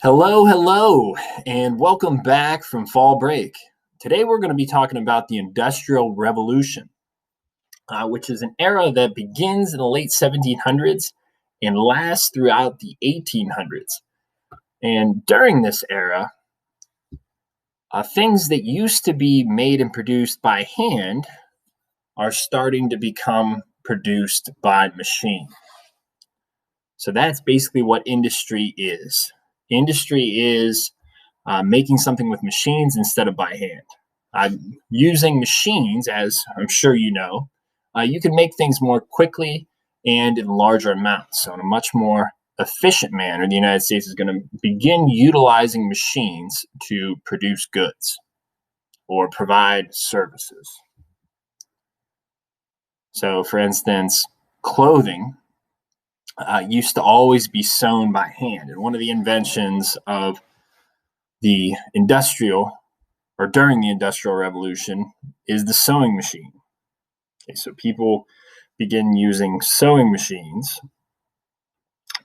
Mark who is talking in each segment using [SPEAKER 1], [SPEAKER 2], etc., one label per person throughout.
[SPEAKER 1] Hello, hello, and welcome back from fall break. Today we're going to be talking about the Industrial Revolution, which is an era that begins in the late 1700s and lasts throughout the 1800s. And during this era, things that used to be made and produced by hand are starting to become produced by machine. So that's basically what industry is. Industry is making something with machines instead of by hand. Using machines, as I'm sure you know, you can make things more quickly and in larger amounts. So, in a much more efficient manner, the United States is going to begin utilizing machines to produce goods or provide services. So, for instance, clothing used to always be sewn by hand. And one of the inventions of the industrial or during the Industrial Revolution is the sewing machine. Okay, so people begin using sewing machines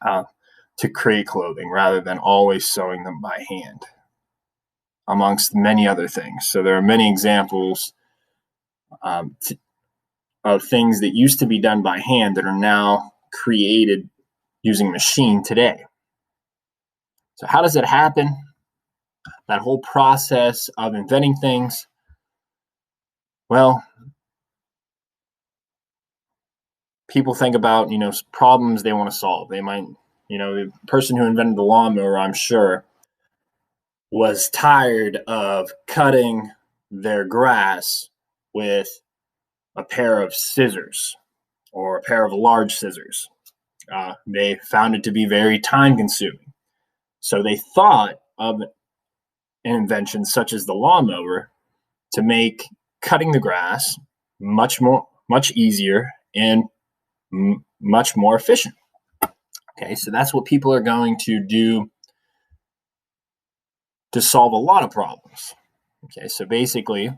[SPEAKER 1] to create clothing rather than always sewing them by hand, amongst many other things. So there are many examples of things that used to be done by hand that are now created using machine today. So how does it happen? That whole process of inventing things, well, people think about, problems they want to solve. They might, the person who invented the lawnmower, I'm sure, was tired of cutting their grass with a pair of scissors or a pair of large scissors. They found it to be very time consuming. So they thought of an invention such as the lawnmower to make cutting the grass much easier and much more efficient. Okay, so that's what people are going to do to solve a lot of problems. Okay, so basically,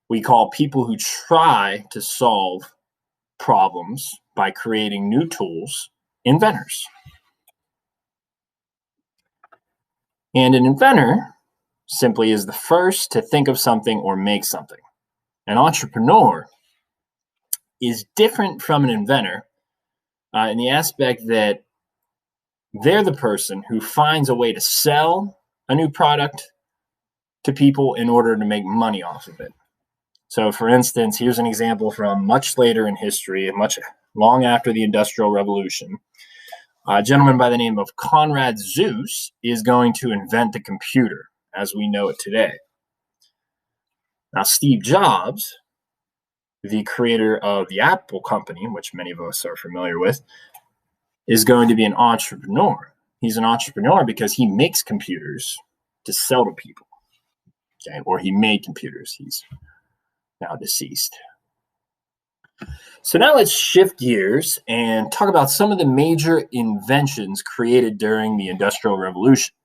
[SPEAKER 1] we call people who try to solve problems by creating new tools inventors. And an inventor simply is the first to think of something or make something. An entrepreneur is different from an inventor in the aspect that they're the person who finds a way to sell a new product to people in order to make money off of it. So, for instance, here's an example from much later in history, much long after the Industrial Revolution. A gentleman by the name of Conrad Zuse is going to invent the computer as we know it today. Now, Steve Jobs, the creator of the Apple company, which many of us are familiar with, is going to be an entrepreneur. He's an entrepreneur because he makes computers to sell to people. Okay, or he made computers. He's now deceased. So now let's shift gears and talk about some of the major inventions created during the Industrial Revolution.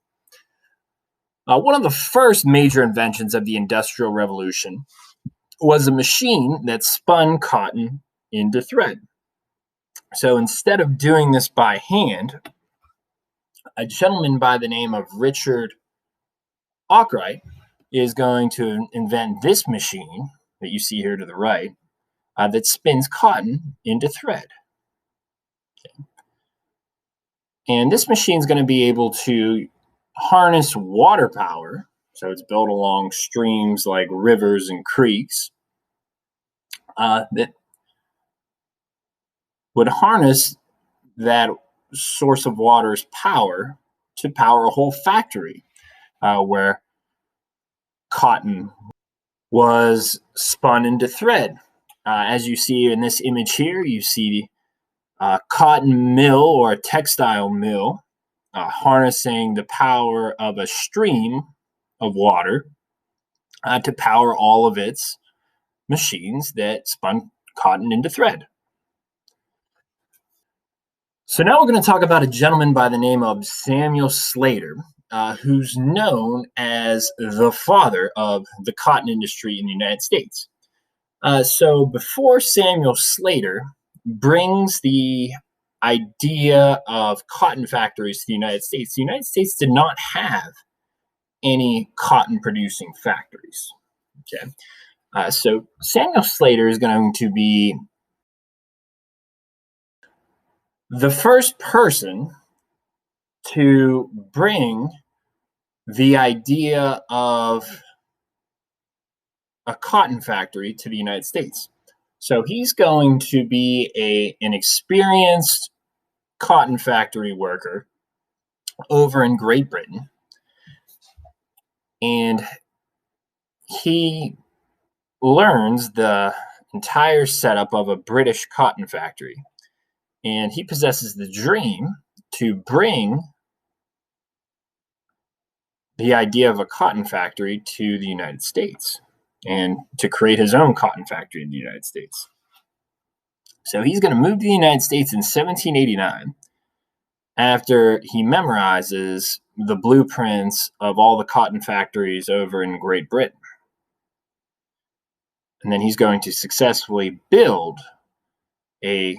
[SPEAKER 1] One of the first major inventions of the Industrial Revolution was a machine that spun cotton into thread. So instead of doing this by hand, a gentleman by the name of Richard Arkwright is going to invent this machine that you see here to the right that spins cotton into thread. Okay. And this machine is going to be able to harness water power. So it's built along streams like rivers and creeks that would harness that source of water's power to power a whole factory where cotton was spun into thread. As you see in this image here, you see a cotton mill or a textile mill harnessing the power of a stream of water to power all of its machines that spun cotton into thread. So now we're going to talk about a gentleman by the name of Samuel Slater, who's known as the father of the cotton industry in the United States. So before Samuel Slater brings the idea of cotton factories to the United States did not have any cotton producing factories. Okay. So Samuel Slater is going to be the first person to bring the idea of a cotton factory to the United States. So he's going to be an experienced cotton factory worker over in Great Britain. And he learns the entire setup of a British cotton factory. And he possesses the dream to bring the idea of a cotton factory to the United States and to create his own cotton factory in the United States. So he's going to move to the United States in 1789 after he memorizes the blueprints of all the cotton factories over in Great Britain. And then he's going to successfully build a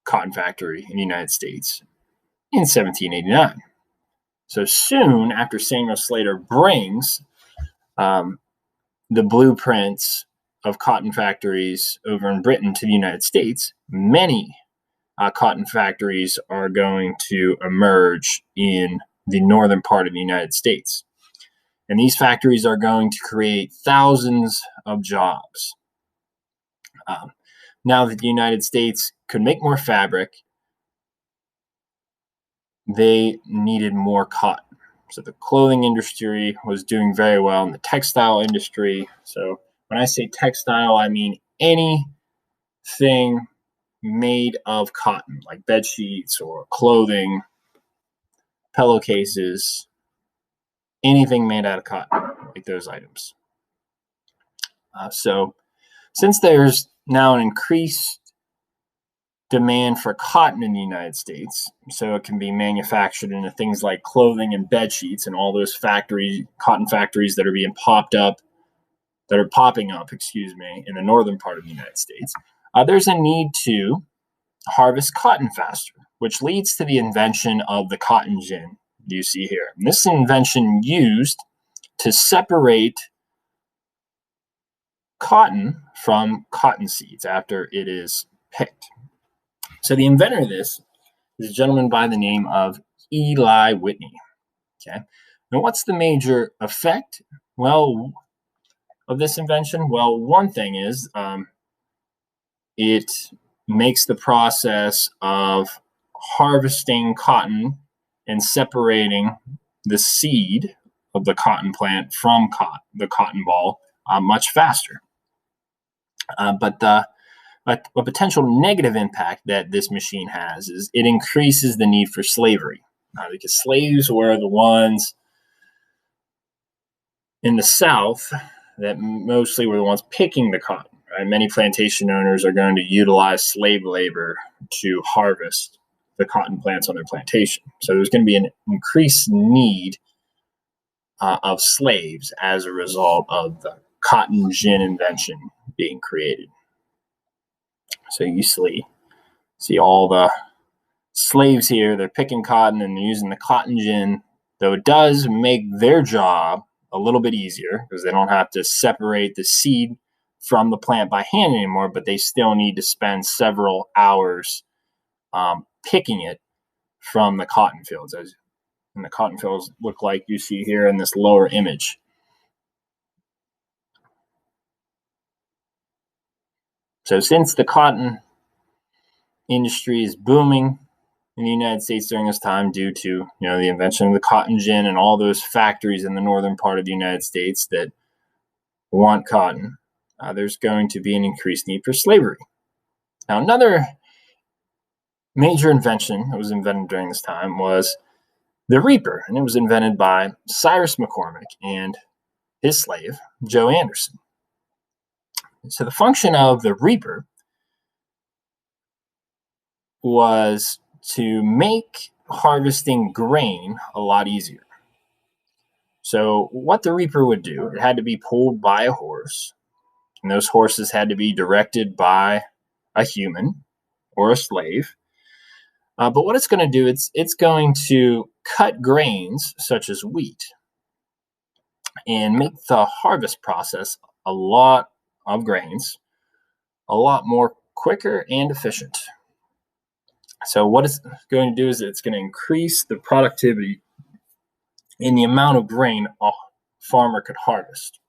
[SPEAKER 1] cotton factory in the United States in 1789. So soon after Samuel Slater brings the blueprints of cotton factories over in Britain to the United States, many cotton factories are going to emerge in the northern part of the United States. And these factories are going to create thousands of jobs. Now that the United States could make more fabric, they needed more cotton. So the clothing industry was doing very well in the textile industry. So when I say textile, I mean anything made of cotton, like bed sheets or clothing, pillowcases, anything made out of cotton, like those items. So since there's now an increased demand for cotton in the United States, so it can be manufactured into things like clothing and bed sheets and all those cotton factories that are popping up, in the northern part of the United States, there's a need to harvest cotton faster, which leads to the invention of the cotton gin you see here. And this invention used to separate cotton from cotton seeds after it is picked. So the inventor of this is a gentleman by the name of Eli Whitney. Okay. Now, what's the major effect? Well, of this invention? Well, one thing is it makes the process of harvesting cotton and separating the seed of the cotton plant from the cotton ball much faster. But a potential negative impact that this machine has is it increases the need for slavery, because slaves were the ones in the South that mostly were the ones picking the cotton. Right? Many plantation owners are going to utilize slave labor to harvest the cotton plants on their plantation. So there's going to be an increased need of slaves as a result of the cotton gin invention being created. So you see all the slaves here, they're picking cotton and they're using the cotton gin, though it does make their job a little bit easier because they don't have to separate the seed from the plant by hand anymore, but they still need to spend several hours picking it from the cotton fields. And the cotton fields look like you see here in this lower image. So since the cotton industry is booming in the United States during this time due to the invention of the cotton gin and all those factories in the northern part of the United States that want cotton, there's going to be an increased need for slavery. Now, another major invention that was invented during this time was the reaper, and it was invented by Cyrus McCormick and his slave, Joe Anderson. So the function of the reaper was to make harvesting grain a lot easier. So what the reaper would do, it had to be pulled by a horse, and those horses had to be directed by a human or a slave. But what it's going to do, it's going to cut grains such as wheat and make the harvest process a lot of grains a lot more quicker and efficient. So what it's going to do is it's going to increase the productivity in the amount of grain a farmer could harvest.